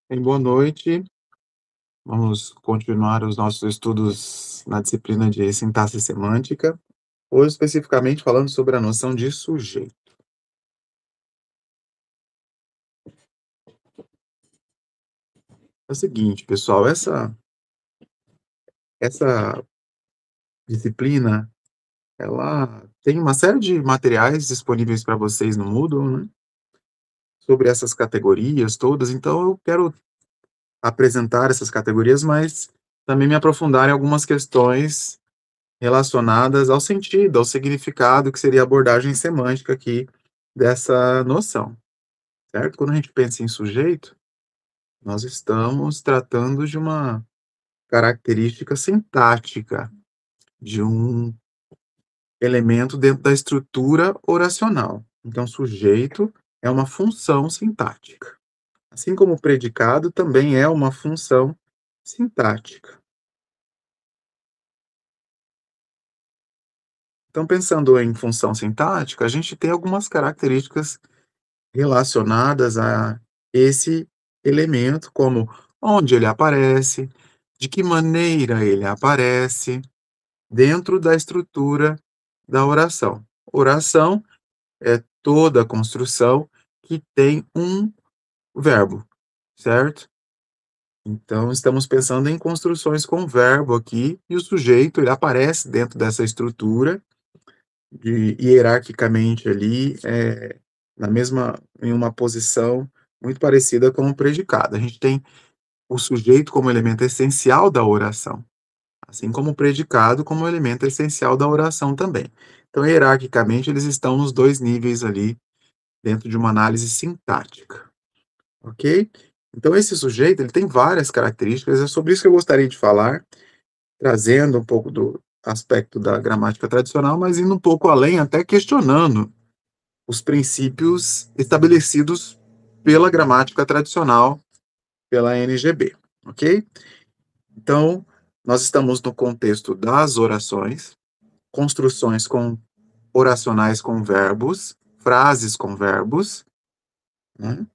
Boa noite. Vamos continuar os nossos estudos na disciplina de sintaxe semântica, hoje especificamente falando sobre a noção de sujeito. É o seguinte, pessoal, essa disciplina, ela tem uma série de materiais disponíveis para vocês no Moodle, né, sobre essas categorias todas, então eu quero apresentar essas categorias, mas também me aprofundar em algumas questões relacionadas ao sentido, ao significado, que seria a abordagem semântica aqui dessa noção, certo? Quando a gente pensa em sujeito, nós estamos tratando de uma característica sintática, de um elemento dentro da estrutura oracional. Então, sujeito é uma função sintática. Assim como o predicado também é uma função sintática. Então, pensando em função sintática, a gente tem algumas características relacionadas a esse elemento, como onde ele aparece, de que maneira ele aparece, dentro da estrutura da oração. Oração é toda a construção que tem um verbo, certo? Então, estamos pensando em construções com verbo aqui, e o sujeito ele aparece dentro dessa estrutura hierarquicamente ali, na mesma, em uma posição muito parecida com o predicado. A gente tem o sujeito como elemento essencial da oração, assim como o predicado como elemento essencial da oração também. Então, hierarquicamente, eles estão nos dois níveis ali, dentro de uma análise sintática, ok? Então, esse sujeito, ele tem várias características, é sobre isso que eu gostaria de falar, trazendo um pouco do aspecto da gramática tradicional, mas indo um pouco além, até questionando os princípios estabelecidos pela gramática tradicional, pela NGB, ok? Então, nós estamos no contexto das orações, construções com oracionais com verbos, frases com verbos, né?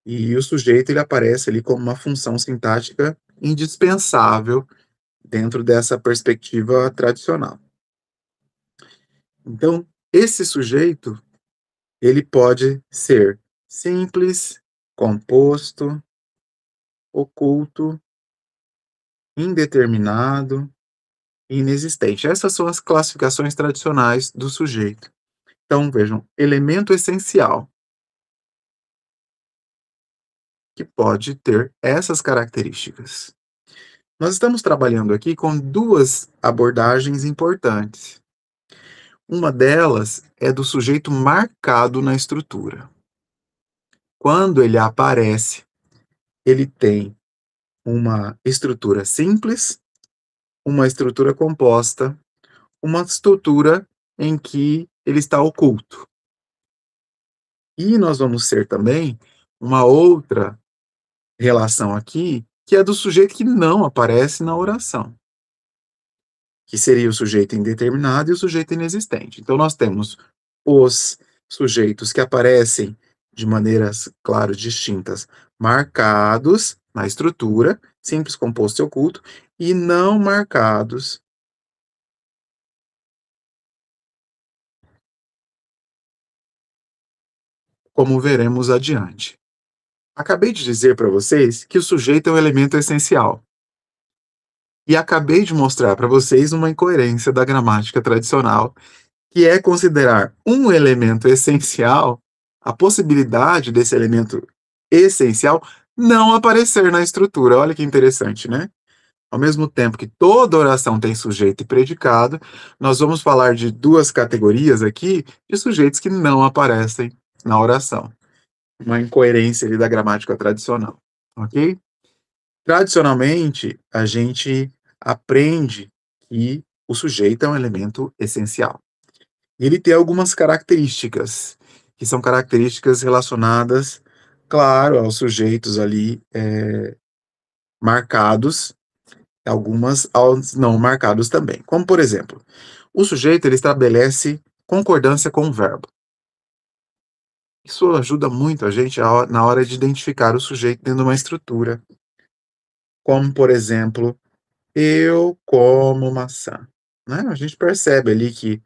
E o sujeito ele aparece ali como uma função sintática indispensável dentro dessa perspectiva tradicional. Então, esse sujeito ele pode ser simples, composto, oculto, indeterminado e inexistente. Essas são as classificações tradicionais do sujeito. Então, vejam, elemento essencial, que pode ter essas características. Nós estamos trabalhando aqui com duas abordagens importantes. Uma delas é do sujeito marcado na estrutura. Quando ele aparece, ele tem uma estrutura simples, uma estrutura composta, uma estrutura em que ele está oculto. E nós vamos ter também uma outra relação aqui, que é do sujeito que não aparece na oração, que seria o sujeito indeterminado e o sujeito inexistente. Então, nós temos os sujeitos que aparecem de maneiras, claro, distintas, marcados na estrutura, simples, composto e oculto, e não marcados, como veremos adiante. Acabei de dizer para vocês que o sujeito é um elemento essencial. E acabei de mostrar para vocês uma incoerência da gramática tradicional, que é considerar um elemento essencial, a possibilidade desse elemento essencial não aparecer na estrutura. Olha que interessante, né? Ao mesmo tempo que toda oração tem sujeito e predicado, nós vamos falar de duas categorias aqui de sujeitos que não aparecem na oração. Uma incoerência ali da gramática tradicional, ok? Tradicionalmente, a gente aprende que o sujeito é um elemento essencial. E ele tem algumas características, que são características relacionadas, claro, aos sujeitos ali marcados, Algumas aos não marcados também. Como, por exemplo, o sujeito ele estabelece concordância com o verbo. Isso ajuda muito a gente na hora de identificar o sujeito dentro de uma estrutura, como, por exemplo, eu como maçã, né? A gente percebe ali que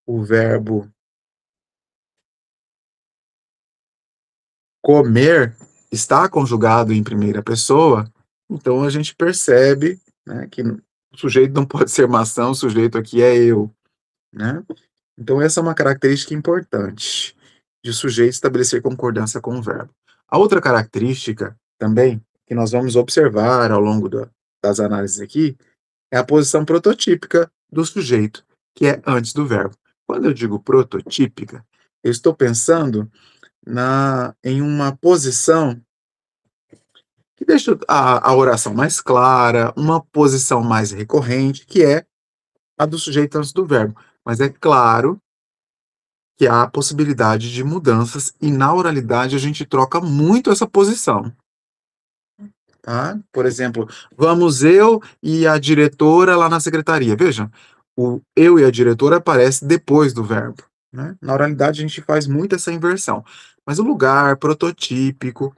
o verbo comer está conjugado em primeira pessoa, então a gente percebe, né, que o sujeito não pode ser maçã, o sujeito aqui é eu, né? Então essa é uma característica importante de o sujeito estabelecer concordância com o verbo. A outra característica também que nós vamos observar ao longo das análises aqui é a posição prototípica do sujeito, que é antes do verbo. Quando eu digo prototípica, eu estou pensando em uma posição que deixa a oração mais clara, uma posição mais recorrente, que é a do sujeito antes do verbo. Mas é claro que há a possibilidade de mudanças e na oralidade a gente troca muito essa posição, tá? Por exemplo, vamos eu e a diretora lá na secretaria. Veja, o eu e a diretora aparece depois do verbo, né? Na oralidade a gente faz muito essa inversão, mas o lugar prototípico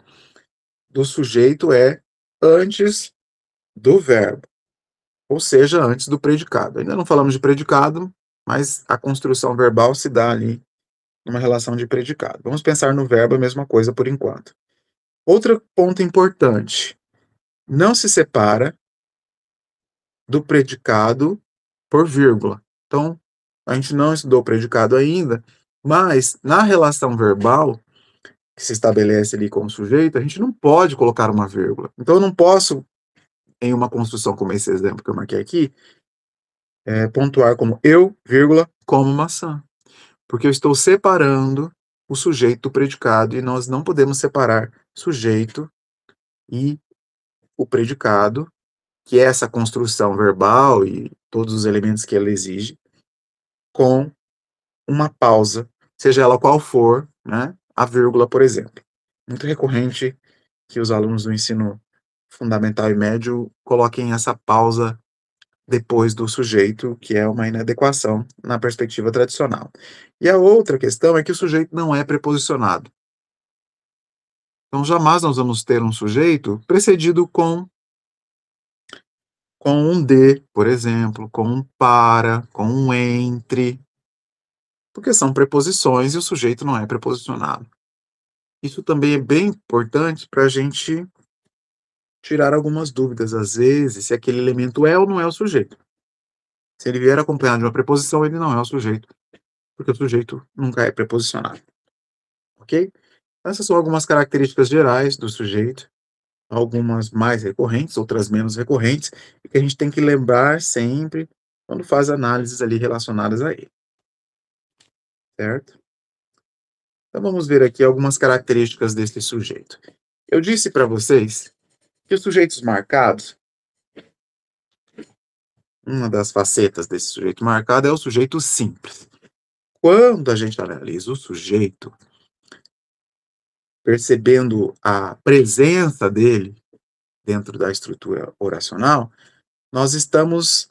do sujeito é antes do verbo, ou seja, antes do predicado. Ainda não falamos de predicado, mas a construção verbal se dá ali numa relação de predicado. Vamos pensar no verbo a mesma coisa por enquanto. Outro ponto importante: não se separa do predicado por vírgula. Então, a gente não estudou o predicado ainda, mas na relação verbal que se estabelece ali com o sujeito, a gente não pode colocar uma vírgula. Então, eu não posso, em uma construção como esse exemplo que eu marquei aqui, pontuar como eu, vírgula, como maçã. Porque eu estou separando o sujeito do predicado e nós não podemos separar sujeito e o predicado, que é essa construção verbal e todos os elementos que ela exige, com uma pausa, seja ela qual for, né? A vírgula, por exemplo. Muito recorrente que os alunos do ensino fundamental e médio coloquem essa pausa depois do sujeito, que é uma inadequação na perspectiva tradicional. E a outra questão é que o sujeito não é preposicionado. Então, jamais nós vamos ter um sujeito precedido com um de, por exemplo, com um para, com um entre, porque são preposições e o sujeito não é preposicionado. Isso também é bem importante para a gente tirar algumas dúvidas, às vezes, se aquele elemento é ou não é o sujeito. Se ele vier acompanhado de uma preposição, ele não é o sujeito, porque o sujeito nunca é preposicionado, ok? Essas são algumas características gerais do sujeito, algumas mais recorrentes, outras menos recorrentes, e que a gente tem que lembrar sempre quando faz análises ali relacionadas a ele, certo? Então vamos ver aqui algumas características desse sujeito. Eu disse para vocês que os sujeitos marcados, uma das facetas desse sujeito marcado é o sujeito simples. Quando a gente analisa o sujeito, percebendo a presença dele dentro da estrutura oracional, nós estamos,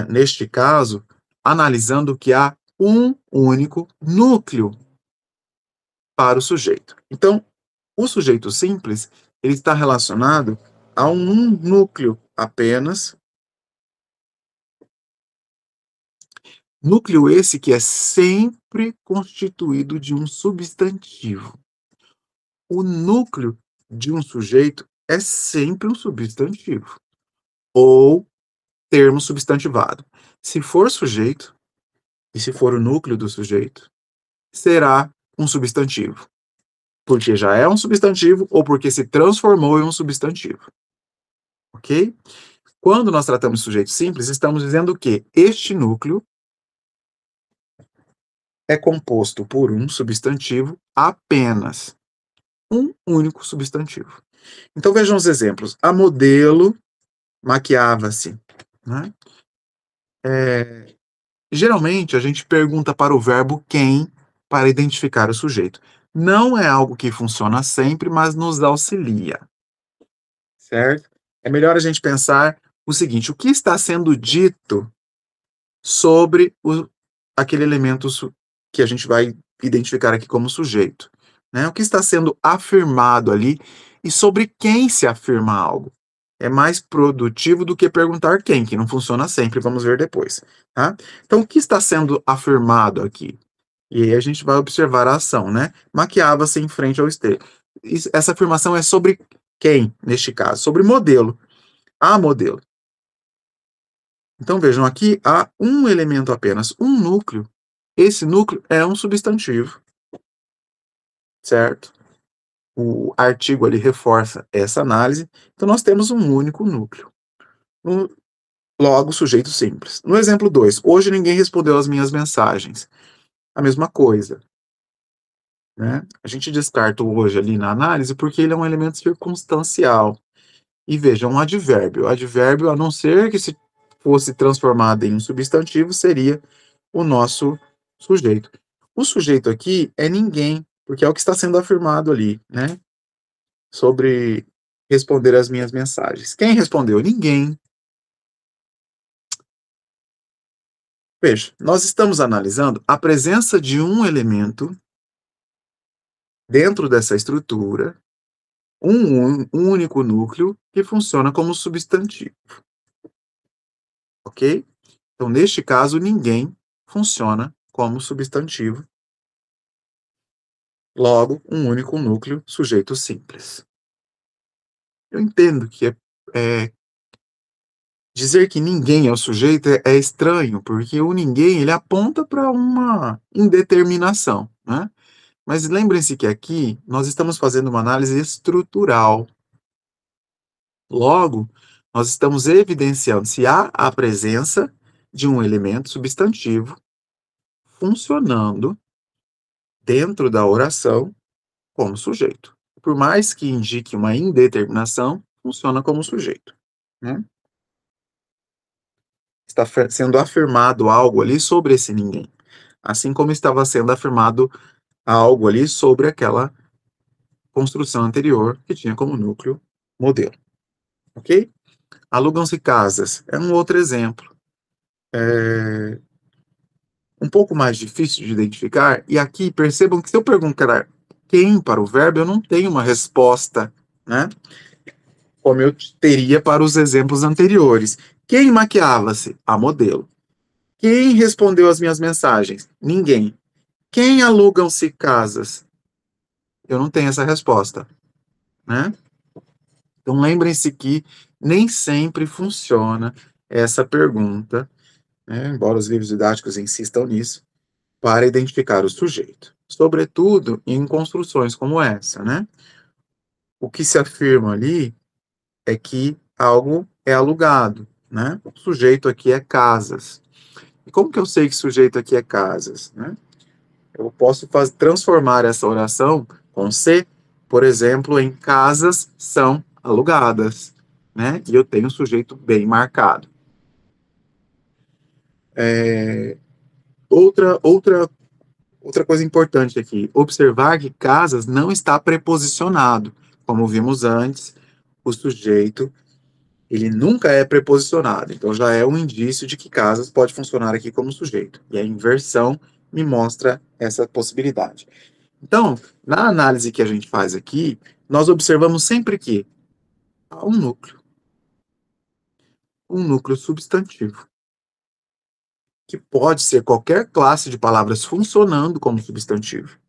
neste caso, analisando que há um único núcleo para o sujeito. Então, o sujeito simples, ele está relacionado a um núcleo apenas, núcleo esse que é sempre constituído de um substantivo. O núcleo de um sujeito é sempre um substantivo, ou termo substantivado. Se for sujeito, e se for o núcleo do sujeito, será um substantivo, porque já é um substantivo ou porque se transformou em um substantivo, ok? Quando nós tratamos de sujeito simples, estamos dizendo que este núcleo é composto por um substantivo apenas, um único substantivo. Então vejam os exemplos. A modelo maquiava-se, né? Geralmente a gente pergunta para o verbo quem para identificar o sujeito. Não é algo que funciona sempre, mas nos auxilia, certo? É melhor a gente pensar o seguinte: o que está sendo dito sobre aquele elemento que a gente vai identificar aqui como sujeito, né? O que está sendo afirmado ali e sobre quem se afirma algo. É mais produtivo do que perguntar quem, que não funciona sempre, vamos ver depois, tá? Então, o que está sendo afirmado aqui? E aí a gente vai observar a ação, né? Maquiava-se em frente ao espelho. Essa afirmação é sobre quem, neste caso? Sobre modelo. A modelo. Então vejam, aqui há um elemento apenas, um núcleo. Esse núcleo é um substantivo, certo? O artigo ali reforça essa análise. Então nós temos um único núcleo. Logo, sujeito simples. No exemplo 2, hoje ninguém respondeu às minhas mensagens. A mesma coisa, né? A gente descarta o hoje ali na análise porque ele é um elemento circunstancial. E veja, um advérbio. Advérbio, a não ser que se fosse transformado em um substantivo, seria o nosso sujeito. O sujeito aqui é ninguém, porque é o que está sendo afirmado ali, né? Sobre responder às minhas mensagens. Quem respondeu? Ninguém. Veja, nós estamos analisando a presença de um elemento dentro dessa estrutura, um único núcleo que funciona como substantivo, ok? Então, neste caso, ninguém funciona como substantivo, logo, um único núcleo, sujeito simples. Eu entendo que dizer que ninguém é o sujeito é estranho, porque o ninguém ele aponta para uma indeterminação, né? Mas lembrem-se que aqui nós estamos fazendo uma análise estrutural. Logo, nós estamos evidenciando se há a presença de um elemento substantivo funcionando dentro da oração como sujeito. Por mais que indique uma indeterminação, funciona como sujeito, né? Está sendo afirmado algo ali sobre esse ninguém, assim como estava sendo afirmado algo ali sobre aquela construção anterior que tinha como núcleo modelo, ok? Alugam-se casas é um outro exemplo, um pouco mais difícil de identificar, e aqui percebam que se eu perguntar quem para o verbo, eu não tenho uma resposta, né? Como eu teria para os exemplos anteriores. Quem maquiava-se? A modelo. Quem respondeu às minhas mensagens? Ninguém. Quem alugam-se casas? Eu não tenho essa resposta, né? Então lembrem-se que nem sempre funciona essa pergunta, né, embora os livros didáticos insistam nisso, para identificar o sujeito. Sobretudo em construções como essa, né? O que se afirma ali é que algo é alugado, né? O sujeito aqui é casas. E como que eu sei que sujeito aqui é casas, né? Eu posso transformar essa oração com se, por exemplo, em casas são alugadas, né? E eu tenho um sujeito bem marcado. Outra coisa importante aqui, observar que casas não está preposicionado. Como vimos antes, o sujeito, ele nunca é preposicionado. Então já é um indício de que casas pode funcionar aqui como sujeito. E a inversão me mostra essa possibilidade. Então, na análise que a gente faz aqui, nós observamos sempre que há um núcleo substantivo, que pode ser qualquer classe de palavras funcionando como substantivo,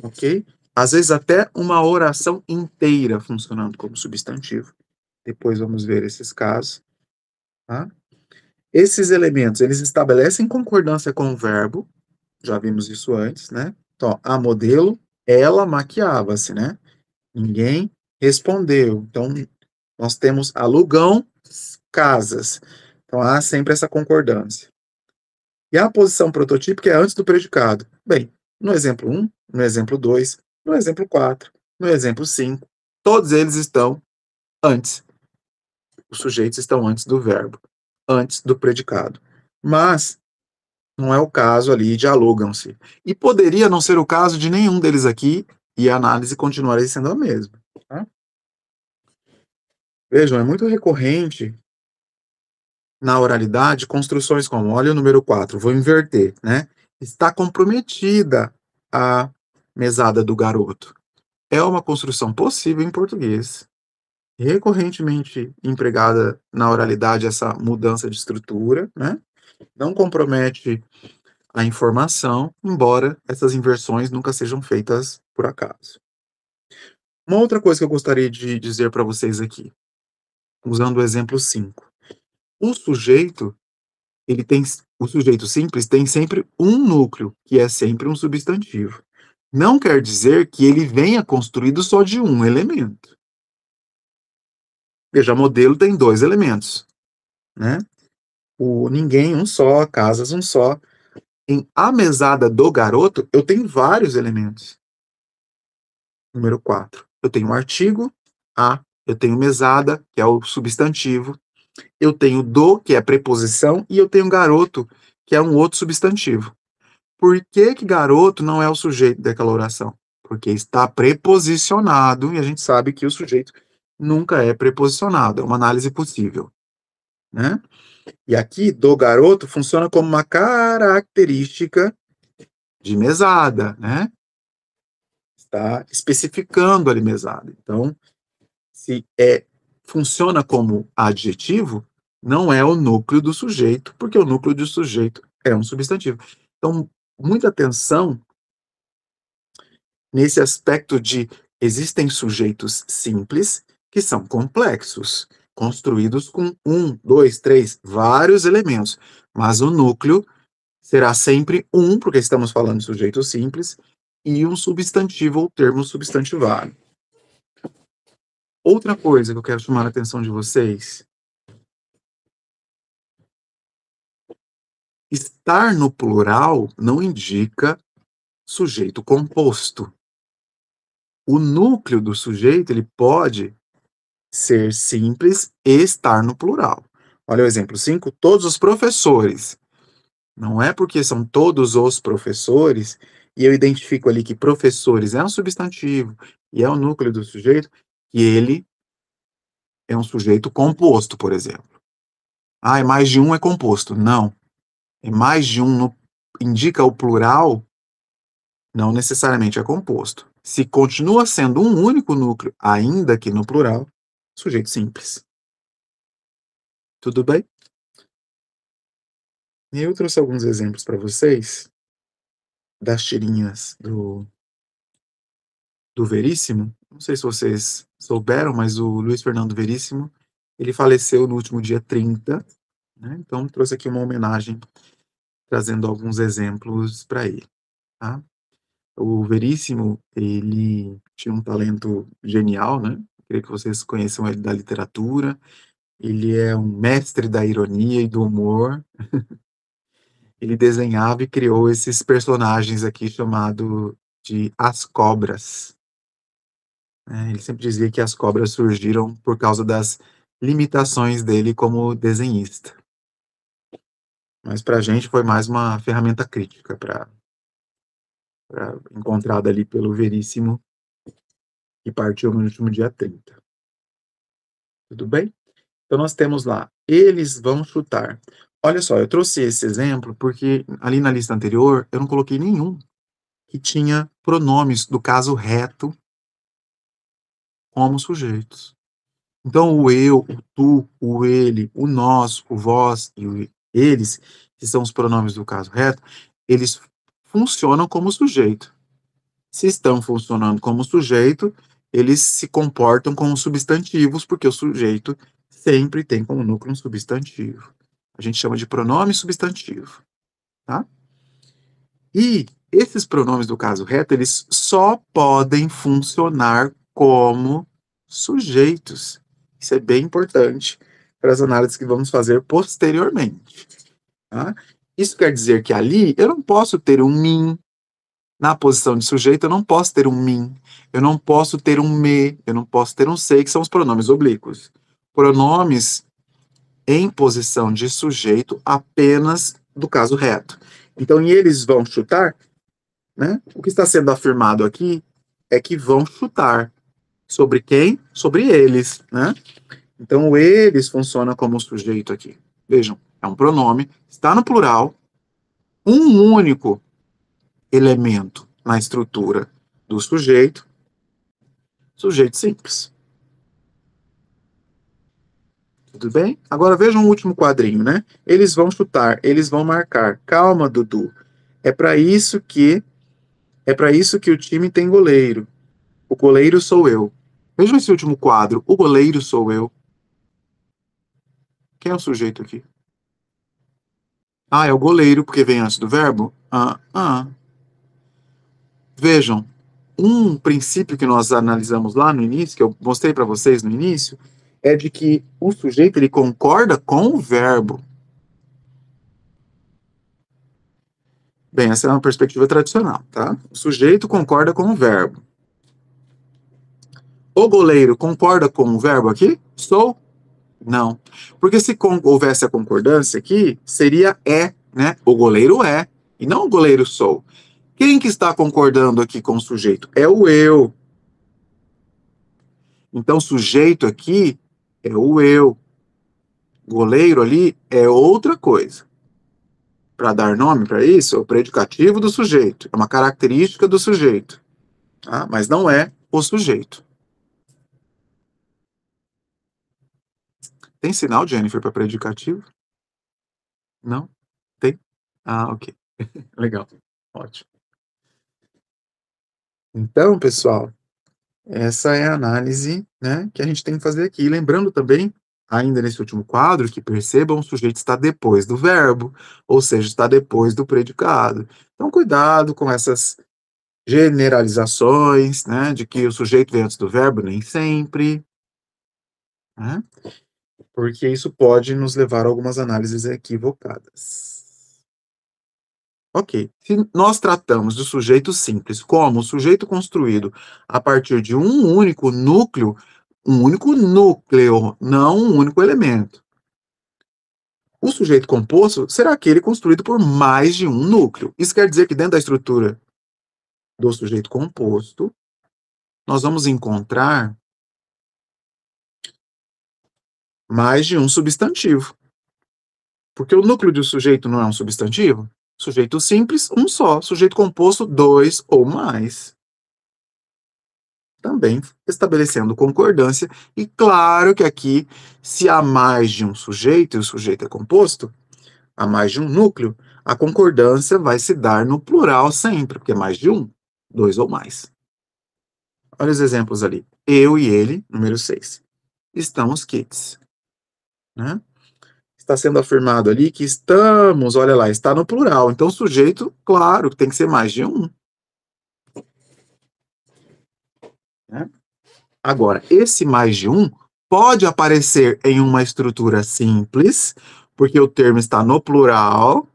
ok? Às vezes até uma oração inteira funcionando como substantivo. Depois vamos ver esses casos, tá? Esses elementos, eles estabelecem concordância com o verbo, já vimos isso antes, né? Então, a modelo, ela maquiava-se, né? Ninguém respondeu. Então, nós temos alugam casas. Então, há sempre essa concordância. E a posição prototípica é antes do predicado. Bem, no exemplo 1, no exemplo 2, no exemplo 4, no exemplo 5, todos eles estão antes. Os sujeitos estão antes do verbo, antes do predicado. Mas não é o caso ali de alugam-se. E poderia não ser o caso de nenhum deles aqui, e a análise continuaria sendo a mesma. Tá? Vejam, é muito recorrente na oralidade construções como, olha o número 4, vou inverter, né? Está comprometida a mesada do garoto. É uma construção possível em português, recorrentemente empregada na oralidade essa mudança de estrutura, né? Não compromete a informação, embora essas inversões nunca sejam feitas por acaso. Uma outra coisa que eu gostaria de dizer para vocês aqui, usando o exemplo 5. O sujeito, ele tem o sujeito simples tem sempre um núcleo, que é sempre um substantivo. Não quer dizer que ele venha construído só de um elemento. Veja, modelo tem dois elementos, né? O ninguém, um só, casas, um só. Em a mesada do garoto, eu tenho vários elementos. Número 4. Eu tenho o artigo, a, eu tenho mesada, que é o substantivo, eu tenho do, que é preposição, e eu tenho garoto, que é um outro substantivo. Por que que garoto não é o sujeito daquela oração? Porque está preposicionado, e a gente sabe que o sujeito nunca é preposicionado, é uma análise possível, né? E aqui, do garoto, funciona como uma característica de mesada, né? Está especificando ali mesada. Então, se funciona como adjetivo, não é o núcleo do sujeito, porque o núcleo do sujeito é um substantivo. Então, muita atenção nesse aspecto de existem sujeitos simples que são complexos, construídos com um, dois, três, vários elementos, mas o núcleo será sempre um, porque estamos falando de sujeito simples, e um substantivo ou termo substantivado. Outra coisa que eu quero chamar a atenção de vocês, estar no plural não indica sujeito composto. O núcleo do sujeito, ele pode ser simples e estar no plural. Olha o exemplo 5, todos os professores. Não é porque são todos os professores, e eu identifico ali que professores é um substantivo e é o núcleo do sujeito, que ele é um sujeito composto, por exemplo. Ah, é mais de um é composto. Não. É mais de um indica o plural, não necessariamente é composto. Se continua sendo um único núcleo, ainda que no plural, sujeito simples. Tudo bem? E eu trouxe alguns exemplos para vocês das tirinhas do Veríssimo. Não sei se vocês souberam, mas o Luiz Fernando Veríssimo, ele faleceu no último dia 30, né? Então trouxe aqui uma homenagem, trazendo alguns exemplos para ele, tá? O Veríssimo, ele tinha um talento genial, né? Queria que vocês conheçam ele da literatura. Ele é um mestre da ironia e do humor. Ele desenhava e criou esses personagens aqui chamado de As Cobras. Ele sempre dizia que as cobras surgiram por causa das limitações dele como desenhista. Mas para a gente foi mais uma ferramenta crítica encontrada ali pelo Veríssimo, que partiu no último dia 30. Tudo bem? Então nós temos lá, eles vão chutar. Olha só, eu trouxe esse exemplo porque ali na lista anterior eu não coloquei nenhum que tinha pronomes do caso reto como sujeitos. Então o eu, o tu, o ele, o nós, o vós e o eles, que são os pronomes do caso reto, eles funcionam como sujeito. Se estão funcionando como sujeito, eles se comportam como substantivos, porque o sujeito sempre tem como núcleo um substantivo. A gente chama de pronome substantivo, tá? E esses pronomes do caso reto, eles só podem funcionar como sujeitos. Isso é bem importante para as análises que vamos fazer posteriormente, tá? Isso quer dizer que ali eu não posso ter um mim na posição de sujeito, eu não posso ter um mim, eu não posso ter um me, eu não posso ter um sei, que são os pronomes oblíquos. Pronomes em posição de sujeito apenas do caso reto. Então, e eles vão chutar, né? O que está sendo afirmado aqui é que vão chutar. Sobre quem? Sobre eles, né? Então, o eles funciona como sujeito aqui. Vejam, é um pronome, está no plural, um único elemento na estrutura do sujeito, sujeito simples. Tudo bem? Agora vejam o último quadrinho, né? Eles vão chutar, eles vão marcar. Calma, Dudu. É para isso que o time tem goleiro. O goleiro sou eu. Vejam esse último quadro. O goleiro sou eu. Quem é o sujeito aqui? Ah, é o goleiro, porque vem antes do verbo? Vejam, um princípio que nós analisamos lá no início, que eu mostrei para vocês no início, é de que o sujeito ele concorda com o verbo. Bem, essa é uma perspectiva tradicional, tá? O sujeito concorda com o verbo. O goleiro concorda com o verbo aqui? Sou? Não. Porque se houvesse a concordância aqui, seria é, né? O goleiro é, e não o goleiro sou. Quem que está concordando aqui com o sujeito? É o eu. Então, sujeito aqui é o eu. Goleiro ali é outra coisa. Para dar nome para isso, é o predicativo do sujeito. É uma característica do sujeito. Tá? Mas não é o sujeito. Tem sinal, Jennifer, para predicativo? Não? Tem? Ah, ok. Legal. Ótimo. Então, pessoal, essa é a análise, né, que a gente tem que fazer aqui. Lembrando também, ainda nesse último quadro, que percebam, o sujeito está depois do verbo, ou seja, está depois do predicado. Então, cuidado com essas generalizações, né, de que o sujeito vem antes do verbo, nem sempre, né, porque isso pode nos levar a algumas análises equivocadas. Ok. Se nós tratamos do sujeito simples como sujeito construído a partir de um único núcleo, não um único elemento. O sujeito composto será aquele construído por mais de um núcleo. Isso quer dizer que dentro da estrutura do sujeito composto, nós vamos encontrar mais de um substantivo. Porque o núcleo de sujeito não é um substantivo? Sujeito simples, um só. Sujeito composto, dois ou mais. Também estabelecendo concordância. E claro que aqui, se há mais de um sujeito, e o sujeito é composto, há mais de um núcleo, a concordância vai se dar no plural sempre, porque é mais de um, dois ou mais. Olha os exemplos ali. Eu e ele, número 6. Estamos quites. Né? Está sendo afirmado ali que estamos, olha lá, está no plural. Então, sujeito, claro, tem que ser mais de um. Né? Agora, esse mais de um pode aparecer em uma estrutura simples, porque o termo está no plural,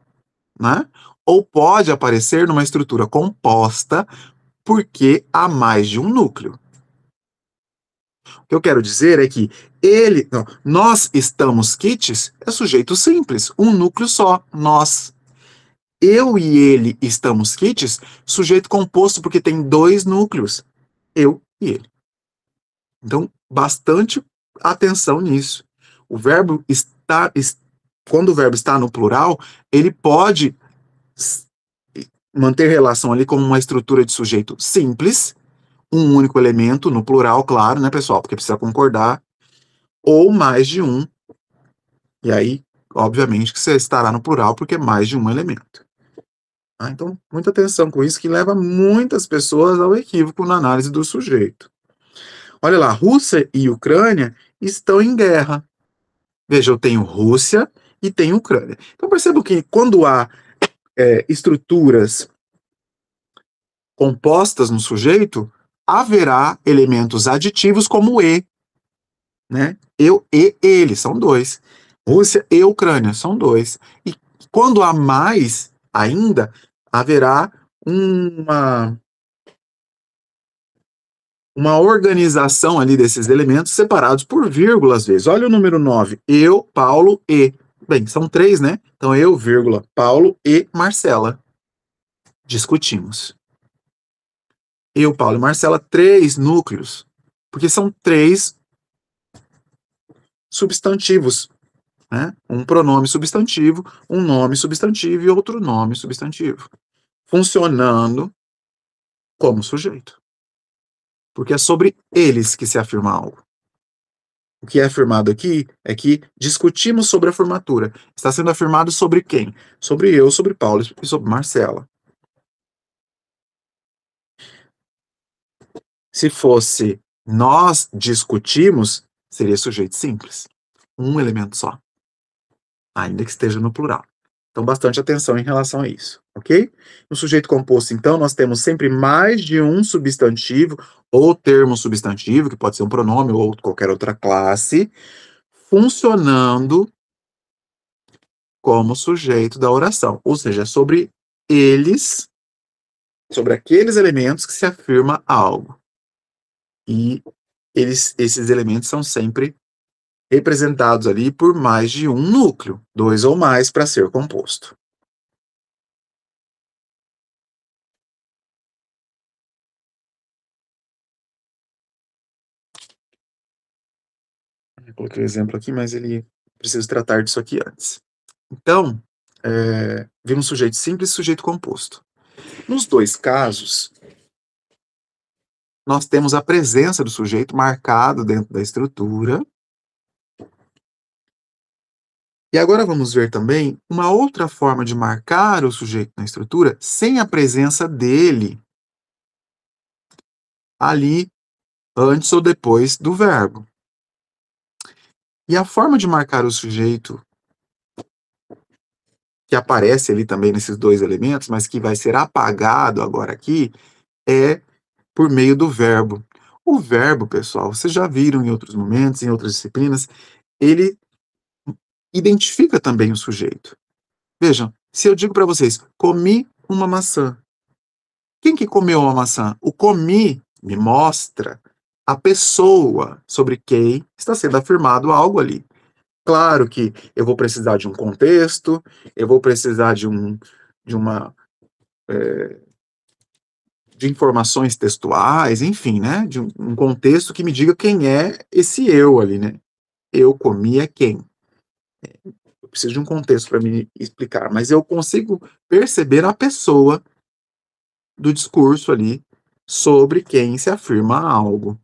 né? Ou pode aparecer numa estrutura composta, porque há mais de um núcleo. O que eu quero dizer é que nós estamos quites é sujeito simples, um núcleo só, nós. Eu e ele estamos quites, sujeito composto porque tem dois núcleos, eu e ele. Então, bastante atenção nisso. O verbo está, quando o verbo está no plural, ele pode manter relação ali com uma estrutura de sujeito simples, um único elemento, no plural, claro, né, pessoal? Porque precisa concordar, ou mais de um. E aí, obviamente, que você estará no plural, porque é mais de um elemento. Então, muita atenção com isso, que leva muitas pessoas ao equívoco na análise do sujeito. Olha lá, Rússia e Ucrânia estão em guerra. Veja, eu tenho Rússia e tenho Ucrânia. Então, percebo que quando há estruturas compostas no sujeito, haverá elementos aditivos como e, né? Eu e ele, são dois. Rússia e Ucrânia, são dois. E quando há mais ainda, haverá uma organização ali desses elementos separados por vírgulas às vezes. Olha o número 9. Eu, Paulo e. Bem, são três, né? Então, eu, vírgula, Paulo e Marcela. Discutimos. Eu, Paulo e Marcela, três núcleos. Porque são três substantivos, né? Um pronome substantivo, um nome substantivo e outro nome substantivo, funcionando como sujeito. Porque é sobre eles que se afirma algo. O que é afirmado aqui é que discutimos sobre a formatura. Está sendo afirmado sobre quem? Sobre eu, sobre Paulo e sobre Marcela. Se fosse nós discutimos, seria sujeito simples. Um elemento só, ainda que esteja no plural. Então, bastante atenção em relação a isso, ok? No sujeito composto, então, nós temos sempre mais de um substantivo ou termo substantivo, que pode ser um pronome ou qualquer outra classe, funcionando como sujeito da oração. Ou seja, sobre eles, sobre aqueles elementos que se afirma algo. E esses elementos são sempre representados ali por mais de um núcleo, dois ou mais para ser composto. Eu coloquei o exemplo aqui, mas ele preciso tratar disso aqui antes. Então, vimos sujeito simples e sujeito composto. Nos dois casos, nós temos a presença do sujeito marcado dentro da estrutura. E agora vamos ver também uma outra forma de marcar o sujeito na estrutura sem a presença dele ali antes ou depois do verbo. E a forma de marcar o sujeito que aparece ali também nesses dois elementos, mas que vai ser apagado agora aqui, é por meio do verbo. O verbo, pessoal, vocês já viram em outros momentos, em outras disciplinas, ele identifica também o sujeito. Vejam, se eu digo para vocês, comi uma maçã. Quem que comeu uma maçã? O comi me mostra a pessoa sobre quem está sendo afirmado algo ali. Claro que eu vou precisar de um contexto, eu vou precisar de uma de informações textuais, enfim, né? De um contexto que me diga quem é esse eu ali, né? Eu comi é quem? Eu preciso de um contexto para me explicar, mas eu consigo perceber a pessoa do discurso ali sobre quem se afirma algo.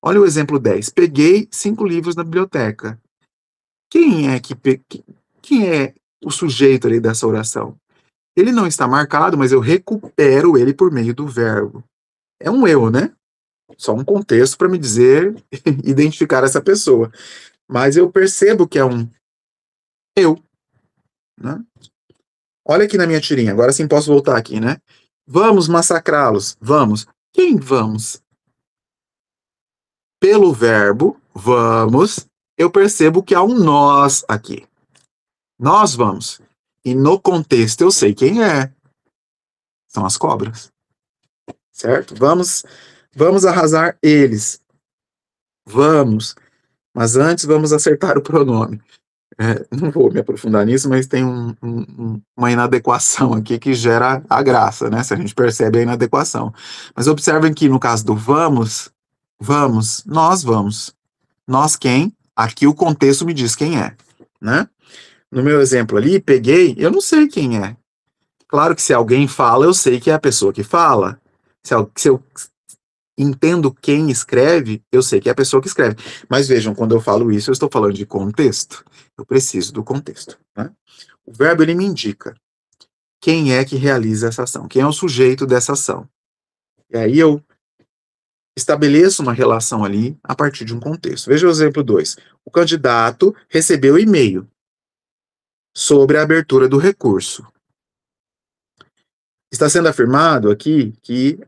Olha o exemplo 10. Peguei 5 livros na biblioteca. Quem é quem é o sujeito ali dessa oração? Ele não está marcado, mas eu recupero ele por meio do verbo. É um eu, né? Só um contexto para me dizer, identificar essa pessoa. Mas eu percebo que é um eu, né? Olha aqui na minha tirinha, agora sim posso voltar aqui, né? Vamos massacrá-los. Vamos. Quem vamos? Pelo verbo vamos, eu percebo que há um nós aqui. Nós vamos. E no contexto eu sei quem é. São as cobras. Certo? Vamos arrasar eles. Vamos. Mas antes vamos acertar o pronome. Não vou me aprofundar nisso, mas tem uma inadequação aqui que gera a graça, né? Se a gente percebe a inadequação. Mas observem que no caso do vamos, nós vamos. Nós quem? Aqui o contexto me diz quem é, né? No meu exemplo ali, peguei, eu não sei quem é. Claro que se alguém fala, eu sei que é a pessoa que fala. Se eu entendo quem escreve, eu sei que é a pessoa que escreve. Mas vejam, quando eu falo isso, eu estou falando de contexto. Eu preciso do contexto, né? O verbo, ele me indica quem é que realiza essa ação, quem é o sujeito dessa ação. E aí eu estabeleço uma relação ali a partir de um contexto. Veja o exemplo 2. O candidato recebeu e-mail sobre a abertura do recurso. Está sendo afirmado aqui que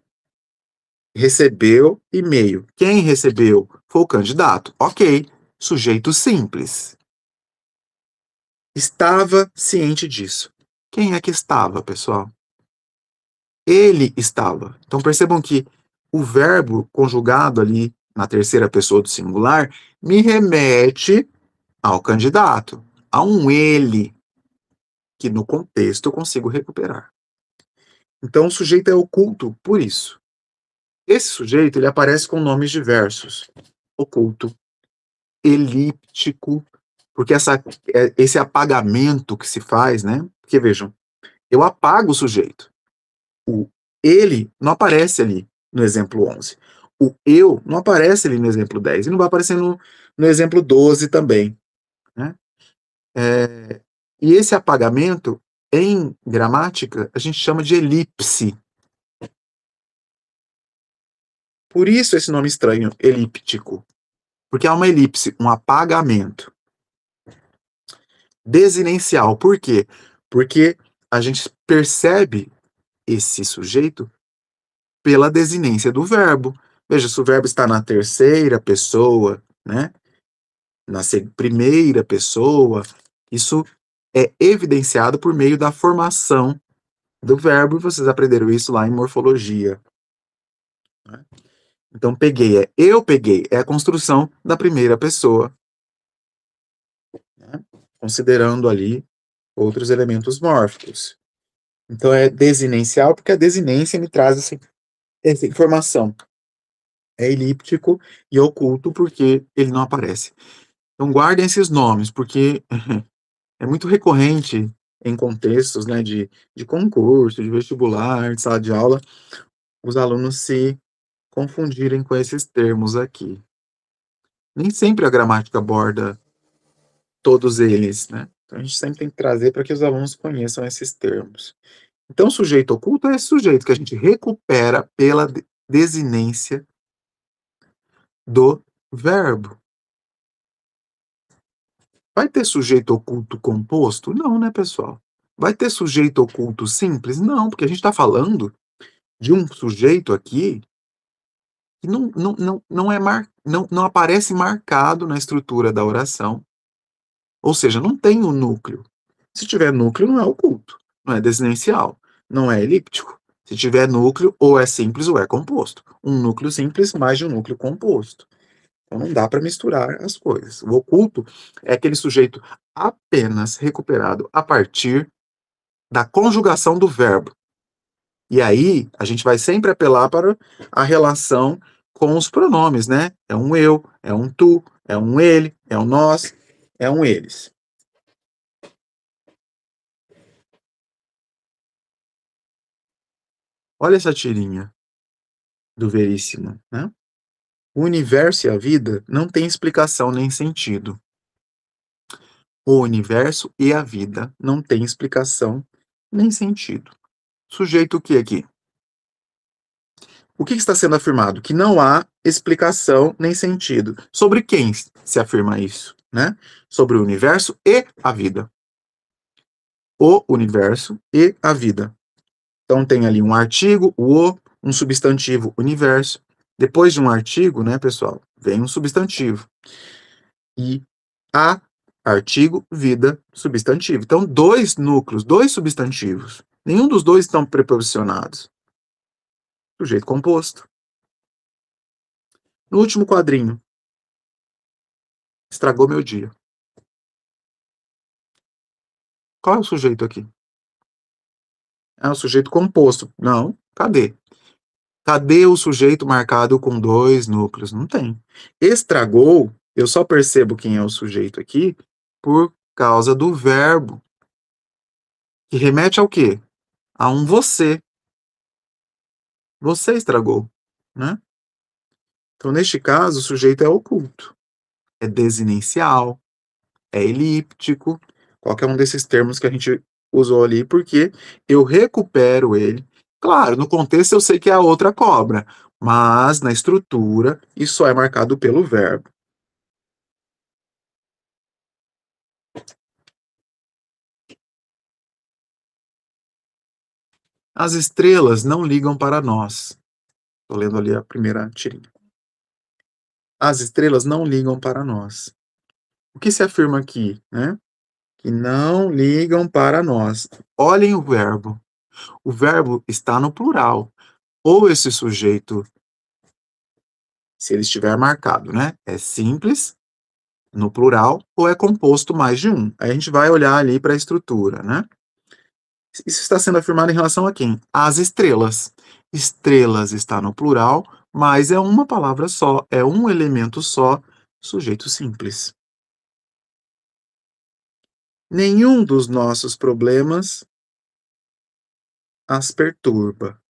recebeu e-mail. Quem recebeu? Foi o candidato. Ok, sujeito simples. Estava ciente disso. Quem é que estava, pessoal? Ele estava. Então percebam que o verbo conjugado ali na terceira pessoa do singular me remete ao candidato, a um ele, que no contexto eu consigo recuperar. Então o sujeito é oculto por isso. Esse sujeito ele aparece com nomes diversos: oculto, elíptico, porque esse apagamento que se faz, né? Porque vejam, eu apago o sujeito. O ele não aparece ali no exemplo 11. O eu não aparece ali no exemplo 10 e não vai aparecer no exemplo 12 também, né? E esse apagamento, em gramática, a gente chama de elipse. Por isso esse nome estranho, elíptico. Porque há uma elipse, um apagamento. Desinencial, por quê? Porque a gente percebe esse sujeito pela desinência do verbo. Veja, se o verbo está na terceira pessoa, né? Na primeira pessoa, isso é evidenciado por meio da formação do verbo, e vocês aprenderam isso lá em morfologia, né? Então, eu peguei, é a construção da primeira pessoa, né? Considerando ali outros elementos mórficos. Então, é desinencial, porque a desinência me traz essa informação. É elíptico e oculto, porque ele não aparece. Então, guardem esses nomes, porque é muito recorrente em contextos, né, de concurso, de vestibular, de sala de aula, os alunos se confundirem com esses termos aqui. Nem sempre a gramática aborda todos eles, né? Então a gente sempre tem que trazer para que os alunos conheçam esses termos. Então, o sujeito oculto é esse sujeito que a gente recupera pela desinência do verbo. Vai ter sujeito oculto composto? Não, né, pessoal? Vai ter sujeito oculto simples? Não, porque a gente está falando de um sujeito aqui que não aparece marcado na estrutura da oração. Ou seja, não tem um núcleo. Se tiver núcleo, não é oculto, não é desinencial, não é elíptico. Se tiver núcleo, ou é simples ou é composto. Um núcleo simples mais de um núcleo composto. Então não dá para misturar as coisas. O oculto é aquele sujeito apenas recuperado a partir da conjugação do verbo. E aí a gente vai sempre apelar para a relação com os pronomes, né? É um eu, é um tu, é um ele, é um nós, é um eles. Olha essa tirinha do Veríssimo, né? O universo e a vida não têm explicação nem sentido. O universo e a vida não têm explicação nem sentido. Sujeito o que aqui? O que está sendo afirmado? Que não há explicação nem sentido. Sobre quem se afirma isso, né? Sobre o universo e a vida. O universo e a vida. Então tem ali um artigo, um substantivo, universo. Depois de um artigo, né, pessoal, vem um substantivo. E a, artigo, vida, substantivo. Então, dois núcleos, dois substantivos. Nenhum dos dois estão preposicionados. Sujeito composto. No último quadrinho, estragou meu dia. Qual é o sujeito aqui? É o sujeito composto. Não, cadê? Cadê o sujeito marcado com dois núcleos? Não tem. Estragou, eu só percebo quem é o sujeito aqui por causa do verbo, que remete ao quê? A um você. Você estragou, né? Então, neste caso, o sujeito é oculto, é desinencial, é elíptico, qualquer um desses termos que a gente usou ali, porque eu recupero ele. Claro, no contexto eu sei que é a outra cobra, mas na estrutura isso só é marcado pelo verbo. As estrelas não ligam para nós. Estou lendo ali a primeira tirinha. As estrelas não ligam para nós. O que se afirma aqui, né? Que não ligam para nós. Olhem o verbo. O verbo está no plural. Ou esse sujeito, se ele estiver marcado, né? É simples, no plural, ou é composto mais de um. Aí a gente vai olhar ali para a estrutura, né? Isso está sendo afirmado em relação a quem? Às estrelas. Estrelas está no plural, mas é uma palavra só, é um elemento só Sujeito simples. Nenhum dos nossos problemas as perturba.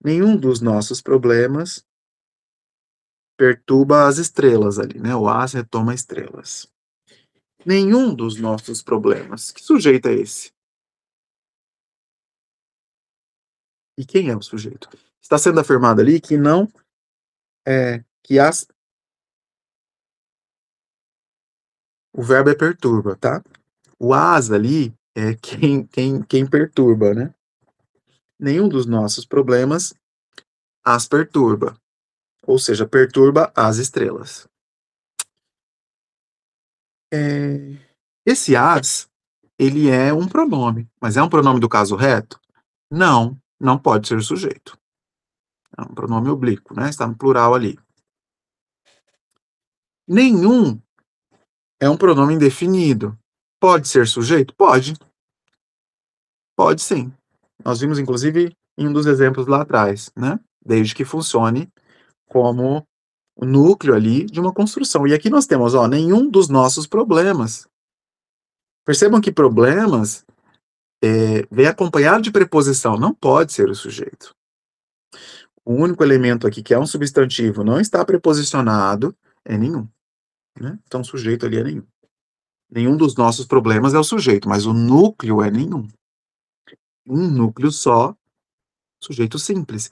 Nenhum dos nossos problemas perturba as estrelas ali, né? O as retoma estrelas. Nenhum dos nossos problemas. Que sujeito é esse? E quem é o sujeito? Está sendo afirmado ali que não que as o verbo é perturba, tá? O as ali é quem perturba, né? Nenhum dos nossos problemas as perturba, ou seja, perturba as estrelas. Esse as, ele é um pronome, mas é um pronome do caso reto? Não, não pode ser sujeito. É um pronome oblíquo, né? Está no plural ali. Nenhum é um pronome indefinido. Pode ser sujeito? Pode. Pode sim. Nós vimos, inclusive, em um dos exemplos lá atrás, né? Desde que funcione como o núcleo ali de uma construção. E aqui nós temos, ó, nenhum dos nossos problemas. Percebam que problemas vem acompanhado de preposição, não pode ser o sujeito. O único elemento aqui que é um substantivo não está preposicionado é nenhum, né? Então, o sujeito ali é nenhum. Nenhum dos nossos problemas é o sujeito, mas o núcleo é nenhum. Um núcleo só, sujeito simples.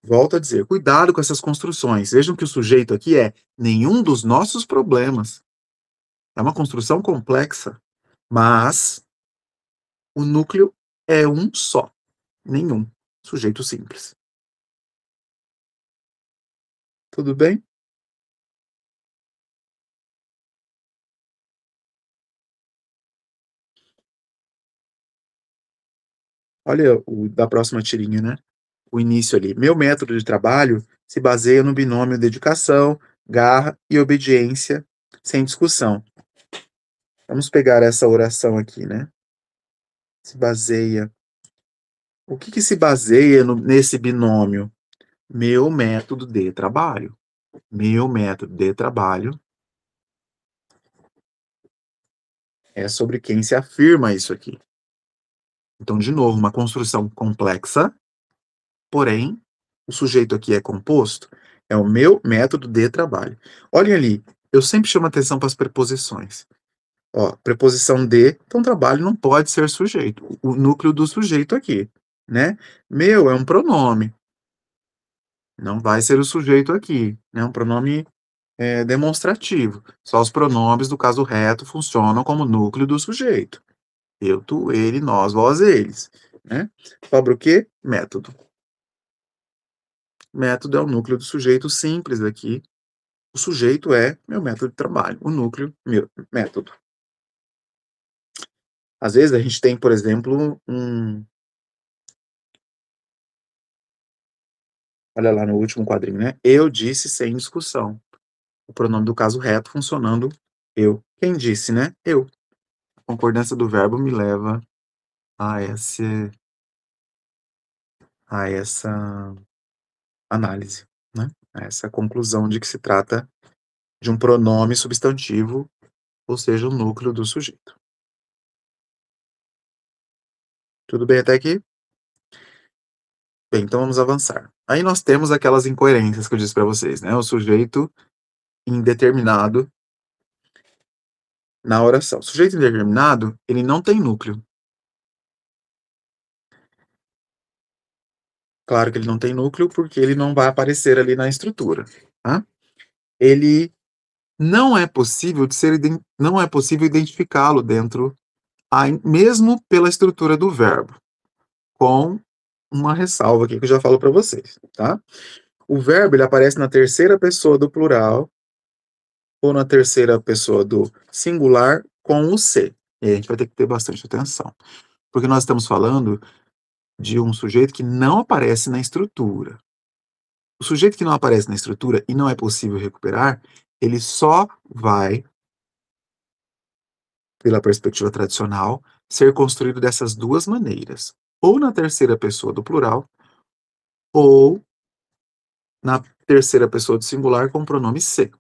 Volto a dizer, cuidado com essas construções. Vejam que o sujeito aqui é nenhum dos nossos problemas. É uma construção complexa, mas o núcleo é um só, nenhum. Sujeito simples. Tudo bem? Olha o da próxima tirinha, né? O início ali. Meu método de trabalho se baseia no binômio dedicação, garra e obediência sem discussão. Vamos pegar essa oração aqui, né? Se baseia. O que se baseia nesse binômio? Meu método de trabalho. Meu método de trabalho é sobre quem se afirma isso aqui. Então, de novo, uma construção complexa, porém, o sujeito aqui é composto, é o meu método de trabalho. Olhem ali, eu sempre chamo atenção para as preposições. Ó, preposição de, então trabalho não pode ser sujeito, o núcleo do sujeito aqui, né? Meu é um pronome, não vai ser o sujeito aqui, né? Um pronome demonstrativo. Só os pronomes do caso reto funcionam como núcleo do sujeito. Eu, tu, ele, nós, vós, eles, né? Sobra o quê? Método. Método é o núcleo do sujeito simples aqui. O sujeito é meu método de trabalho, o núcleo, meu método. Às vezes a gente tem, por exemplo, olha lá no último quadrinho, né? Eu disse sem discussão. O pronome do caso reto funcionando eu. Quem disse, né? Eu. A concordância do verbo me leva a essa análise, né? A essa conclusão de que se trata de um pronome substantivo, ou seja, o núcleo do sujeito. Tudo bem até aqui? Bem, então vamos avançar. Aí nós temos aquelas incoerências que eu disse para vocês, né? O sujeito indeterminado na oração. O sujeito indeterminado, ele não tem núcleo. Claro que ele não tem núcleo, porque ele não vai aparecer ali na estrutura, tá? Ele não é possível identificá-lo dentro, mesmo pela estrutura do verbo, com uma ressalva aqui que eu já falo para vocês, tá? O verbo ele aparece na terceira pessoa do plural ou na terceira pessoa do singular com o se. E aí a gente vai ter que ter bastante atenção, porque nós estamos falando de um sujeito que não aparece na estrutura. O sujeito que não aparece na estrutura e não é possível recuperar, ele só vai, pela perspectiva tradicional, ser construído dessas duas maneiras, ou na terceira pessoa do plural, ou na terceira pessoa do singular com o pronome se.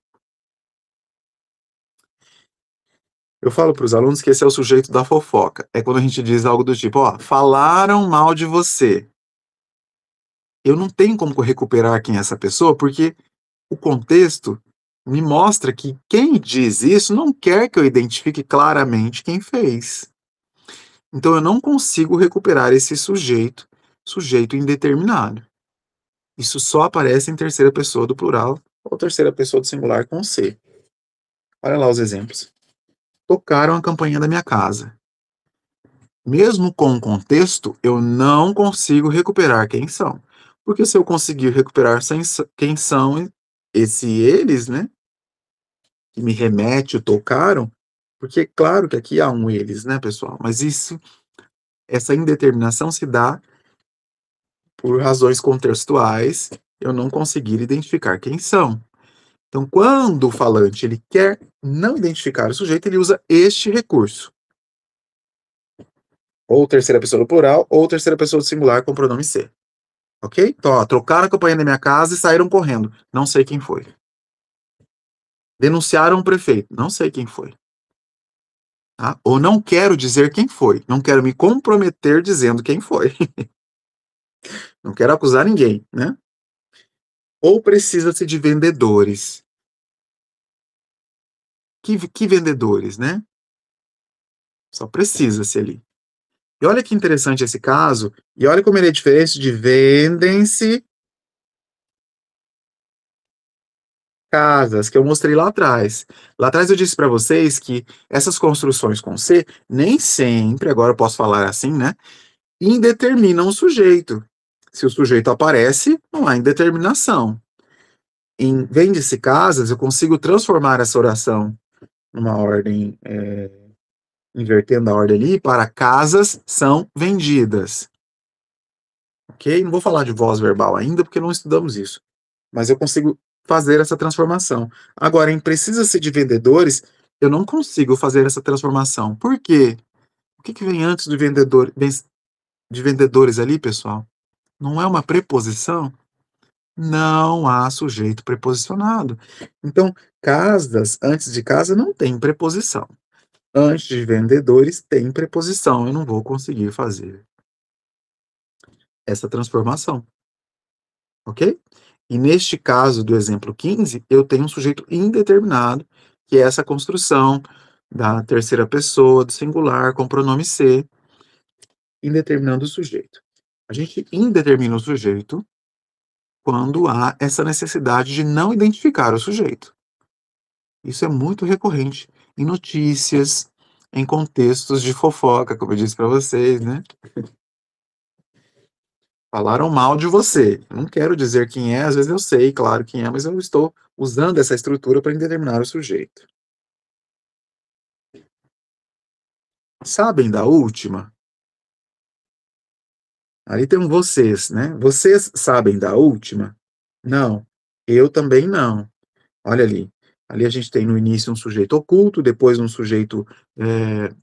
Eu falo para os alunos que esse é o sujeito da fofoca. É quando a gente diz algo do tipo, ó, falaram mal de você. Eu não tenho como recuperar quem é essa pessoa, porque o contexto me mostra que quem diz isso não quer que eu identifique claramente quem fez. Então eu não consigo recuperar esse sujeito, sujeito indeterminado. Isso só aparece em terceira pessoa do plural ou terceira pessoa do singular com C. Olha lá os exemplos. Tocaram a campainha da minha casa. Mesmo com o contexto, eu não consigo recuperar quem são. Porque se eu conseguir recuperar quem são esse eles, né, que me remete o tocaram, porque claro que aqui há um eles, né, pessoal, mas essa indeterminação se dá por razões contextuais, eu não conseguir identificar quem são. Então, quando o falante ele quer não identificar o sujeito, ele usa este recurso. Ou terceira pessoa do plural, ou terceira pessoa do singular com pronome se. Ok? Então, ó, trocaram a campainha da minha casa e saíram correndo. Não sei quem foi. Denunciaram o prefeito. Não sei quem foi. Tá? Ou não quero dizer quem foi. Não quero me comprometer dizendo quem foi. Não quero acusar ninguém, né? Ou precisa-se de vendedores. Que vendedores, né? Só precisa-se ali. E olha que interessante esse caso, e olha como ele é diferente de vendem-se casas, que eu mostrei lá atrás. Lá atrás eu disse para vocês que essas construções com C, nem sempre, agora eu posso falar assim, né, indeterminam o sujeito. Se o sujeito aparece, não há indeterminação. Em vende-se casas, eu consigo transformar essa oração numa ordem, invertendo a ordem ali, para casas são vendidas. Ok? Não vou falar de voz verbal ainda, porque não estudamos isso. Mas eu consigo fazer essa transformação. Agora, em precisa-se de vendedores, eu não consigo fazer essa transformação. Por quê? O que vem antes do vendedor, de vendedores ali, pessoal? Não é uma preposição? Não há sujeito preposicionado. Então, casas, antes de casa, não tem preposição. Antes de vendedores, tem preposição. Eu não vou conseguir fazer essa transformação. Ok? E neste caso do exemplo 15, eu tenho um sujeito indeterminado, que é essa construção da terceira pessoa do singular com pronome se, indeterminando o sujeito. A gente indetermina o sujeito quando há essa necessidade de não identificar o sujeito. Isso é muito recorrente em notícias, em contextos de fofoca, como eu disse para vocês, né? Falaram mal de você. Não quero dizer quem é, às vezes eu sei, claro, quem é, mas eu estou usando essa estrutura para indeterminar o sujeito. Sabem da última? Ali tem um vocês, né? Vocês sabem da última? Não. Eu também não. Olha ali. Ali a gente tem no início um sujeito oculto, depois um sujeito,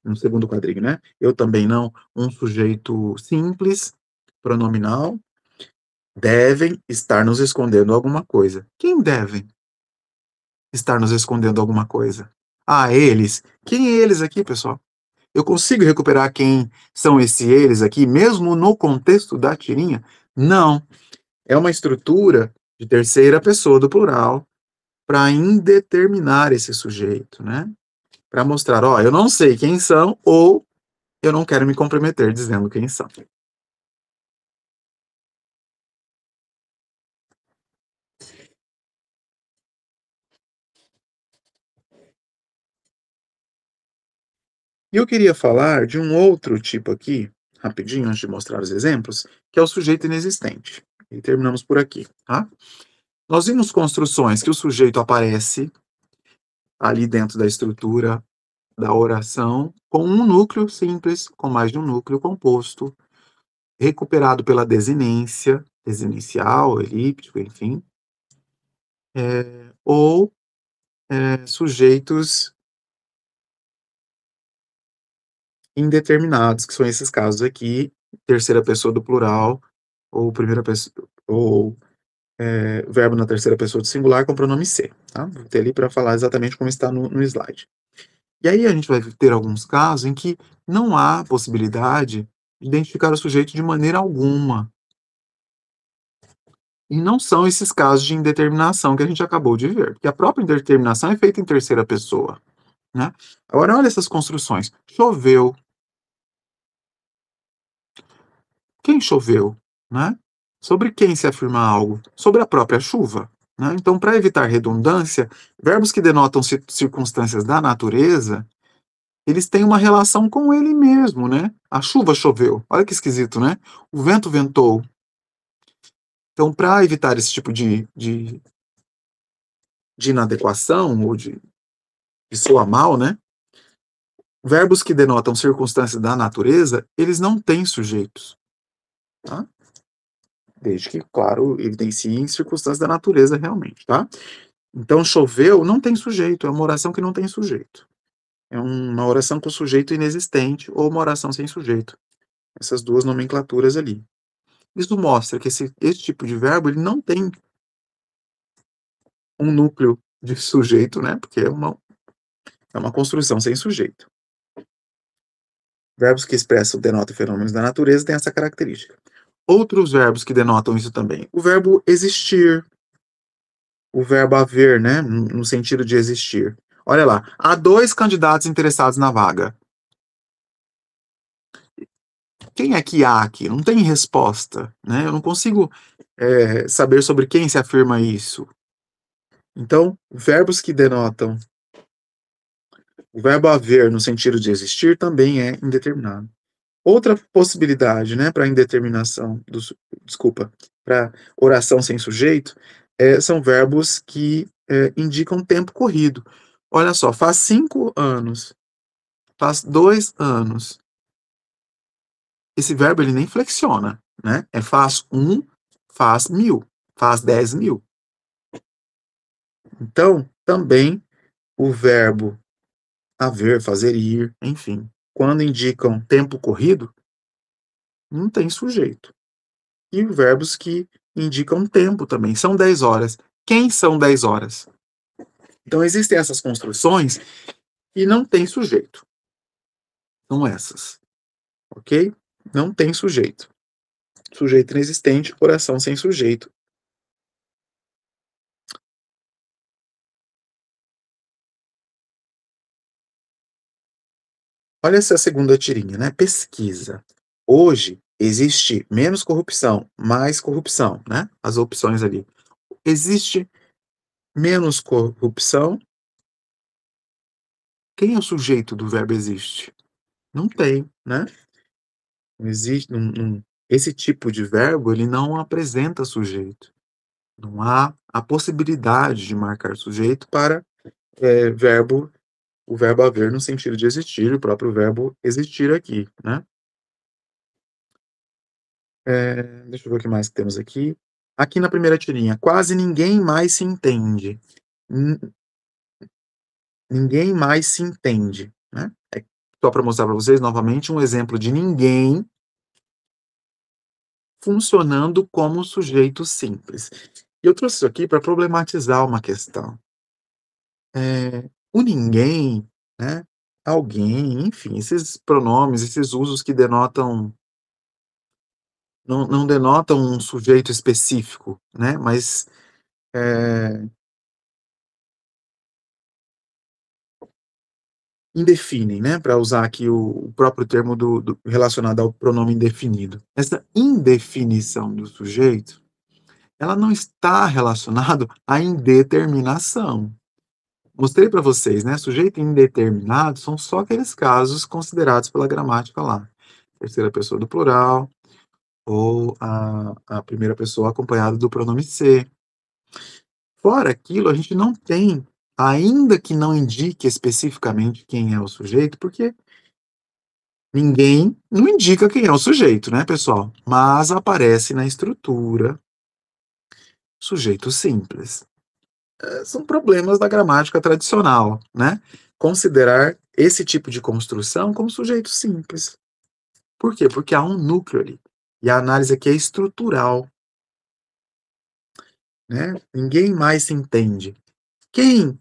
no segundo quadrinho, né? Eu também não. Um sujeito simples, pronominal. Devem estar nos escondendo alguma coisa. Quem devem estar nos escondendo alguma coisa? Ah, eles. Quem é eles aqui, pessoal? Eu consigo recuperar quem são esses eles aqui, mesmo no contexto da tirinha? Não. É uma estrutura de terceira pessoa do plural para indeterminar esse sujeito, né? Para mostrar, ó, eu não sei quem são ou eu não quero me comprometer dizendo quem são. E eu queria falar de um outro tipo aqui, rapidinho, antes de mostrar os exemplos, que é o sujeito inexistente. E terminamos por aqui, tá? Nós vimos construções que o sujeito aparece ali dentro da estrutura da oração com um núcleo simples, com mais de um núcleo composto, recuperado pela desinência, desinencial, elíptico, enfim, ou sujeitos indeterminados, que são esses casos aqui, terceira pessoa do plural, ou primeira pessoa, ou verbo na terceira pessoa do singular com pronome ser, tá? Vou ter ali para falar exatamente como está no slide. E aí a gente vai ter alguns casos em que não há possibilidade de identificar o sujeito de maneira alguma. E não são esses casos de indeterminação que a gente acabou de ver, porque a própria indeterminação é feita em terceira pessoa, né? Agora olha essas construções. Choveu. Quem choveu, né? Sobre quem se afirma algo? Sobre a própria chuva, né? Então, para evitar redundância, verbos que denotam circunstâncias da natureza, eles têm uma relação com ele mesmo, né? A chuva choveu. Olha que esquisito, né? O vento ventou. Então, para evitar esse tipo de inadequação ou de soar mal, né? Verbos que denotam circunstâncias da natureza, eles não têm sujeitos, tá? Desde que, claro, evidenciem circunstâncias da natureza realmente, tá? Então, choveu não tem sujeito, é uma oração que não tem sujeito. É uma oração com sujeito inexistente ou uma oração sem sujeito. Essas duas nomenclaturas ali. Isso mostra que esse tipo de verbo ele não tem um núcleo de sujeito, né? Porque é uma construção sem sujeito. Verbos que expressam, denotam fenômenos da natureza têm essa característica. Outros verbos que denotam isso também. O verbo existir, o verbo haver, né? No sentido de existir. Olha lá, há 2 candidatos interessados na vaga. Quem é que há aqui? Não tem resposta, né? Eu não consigo saber sobre quem se afirma isso. Então, verbos que denotam o verbo haver no sentido de existir também é indeterminado. Outra possibilidade, né, para indeterminação, desculpa, para oração sem sujeito, são verbos que indicam tempo corrido. Olha só, faz 5 anos, faz 2 anos. Esse verbo ele nem flexiona, né? Faz 1, faz 1000, faz 10.000. Então, também o verbo haver, fazer, ir, enfim, quando indicam tempo corrido, não tem sujeito. E verbos que indicam tempo também, são 10 horas. Quem são 10 horas? Então, existem essas construções e não tem sujeito. São essas, ok? Não tem sujeito. Sujeito inexistente, oração sem sujeito. Olha essa segunda tirinha, né? Pesquisa. Hoje existe menos corrupção, mais corrupção, né? As opções ali. Existe menos corrupção. Quem é o sujeito do verbo existe? Não tem, né? Não existe, esse tipo de verbo ele não apresenta sujeito. Não há a possibilidade de marcar sujeito para verbo, o verbo haver no sentido de existir, o próprio verbo existir aqui, né? Deixa eu ver o que mais que temos aqui. Aqui na primeira tirinha, quase ninguém mais se entende. Ninguém mais se entende, né? Só para mostrar para vocês novamente um exemplo de ninguém funcionando como sujeito simples. E eu trouxe isso aqui para problematizar uma questão. O ninguém, né? Alguém, enfim, esses pronomes, esses usos que denotam não denotam um sujeito específico, né? Mas indefinem, né? Para usar aqui o próprio termo relacionado ao pronome indefinido. Essa indefinição do sujeito, ela não está relacionada à indeterminação. Mostrei para vocês, né? Sujeito indeterminado são só aqueles casos considerados pela gramática lá. Terceira pessoa do plural, ou a primeira pessoa acompanhada do pronome ser. Fora aquilo, a gente não tem, ainda que não indique especificamente quem é o sujeito, porque ninguém não indica quem é o sujeito, né, pessoal? Mas aparece na estrutura sujeito simples. São problemas da gramática tradicional, né? Considerar esse tipo de construção como sujeito simples. Por quê? Porque há um núcleo ali. E a análise aqui é estrutural. né? Ninguém mais se entende. Quem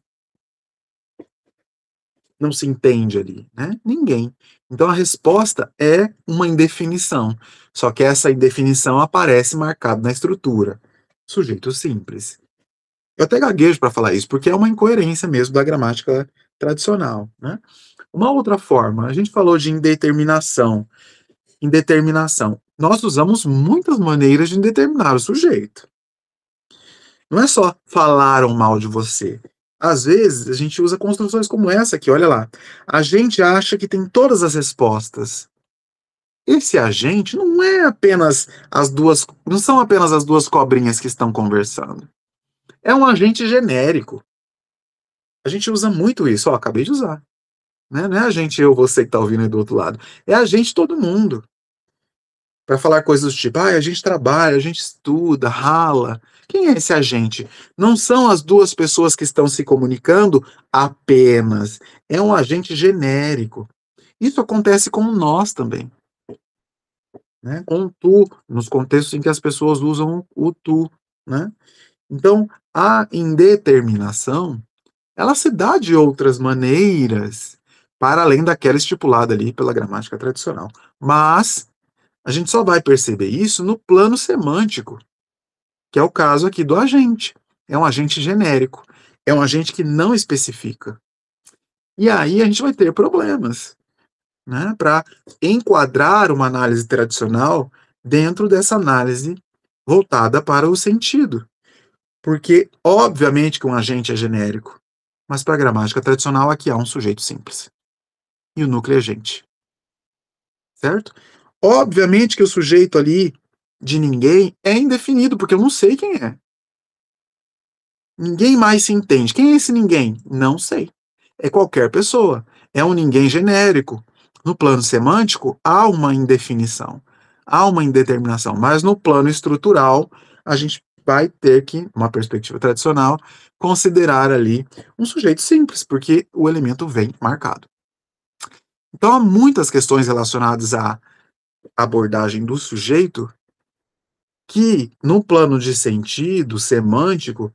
não se entende ali, né? Ninguém. Então a resposta é uma indefinição. Só que essa indefinição aparece marcada na estrutura. Sujeito simples. Eu até gaguejo para falar isso, porque é uma incoerência mesmo da gramática tradicional, né? Uma outra forma, a gente falou de indeterminação. Indeterminação. Nós usamos muitas maneiras de indeterminar o sujeito. Não é só falaram mal de você. Às vezes, a gente usa construções como essa aqui, olha lá. A gente acha que tem todas as respostas. Esse agente não é apenas as duas, não são apenas as duas cobrinhas que estão conversando. É um agente genérico. A gente usa muito isso, ó, acabei de usar, né? Não é a gente, eu, você que está ouvindo aí do outro lado. É a gente, todo mundo. Para falar coisas do tipo, ah, a gente trabalha, a gente estuda, rala. Quem é esse agente? Não são as duas pessoas que estão se comunicando apenas. É um agente genérico. Isso acontece com nós também, né? Com o tu, nos contextos em que as pessoas usam o tu, né? Então, a indeterminação, ela se dá de outras maneiras, para além daquela estipulada ali pela gramática tradicional. Mas a gente só vai perceber isso no plano semântico, que é o caso aqui do agente. É um agente genérico, é um agente que não especifica. E aí a gente vai ter problemas, né, para enquadrar uma análise tradicional dentro dessa análise voltada para o sentido. Porque, obviamente, que um agente é genérico, mas para a gramática tradicional aqui há um sujeito simples. E o núcleo é gente, certo? Obviamente que o sujeito ali de ninguém é indefinido, porque eu não sei quem é. Ninguém mais se entende. Quem é esse ninguém? Não sei. É qualquer pessoa. É um ninguém genérico. No plano semântico, há uma indefinição, há uma indeterminação, mas no plano estrutural, a gente vai ter que, uma perspectiva tradicional, considerar ali um sujeito simples, porque o elemento vem marcado. Então, há muitas questões relacionadas à abordagem do sujeito que, no plano de sentido semântico,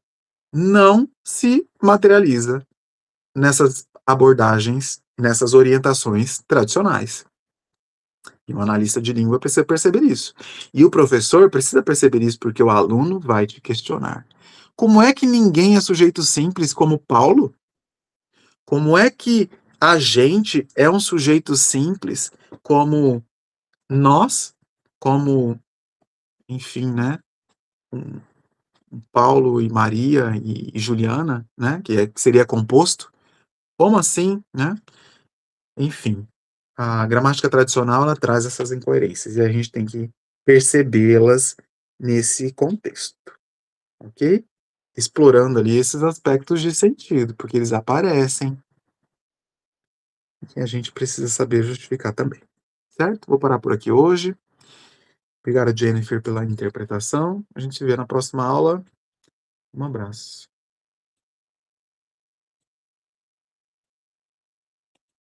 não se materializa nessas abordagens, nessas orientações tradicionais. E o analista de língua precisa perceber isso. E o professor precisa perceber isso, porque o aluno vai te questionar. Como é que ninguém é sujeito simples como Paulo? Como é que a gente é um sujeito simples como nós, como, enfim, né? Paulo e Maria e Juliana, né? Que seria composto. Como assim, né? Enfim, a gramática tradicional ela traz essas incoerências e a gente tem que percebê-las nesse contexto, ok? Explorando ali esses aspectos de sentido, porque eles aparecem e a gente precisa saber justificar também, certo? Vou parar por aqui hoje. Obrigado, Jennifer, pela interpretação. A gente se vê na próxima aula. Um abraço.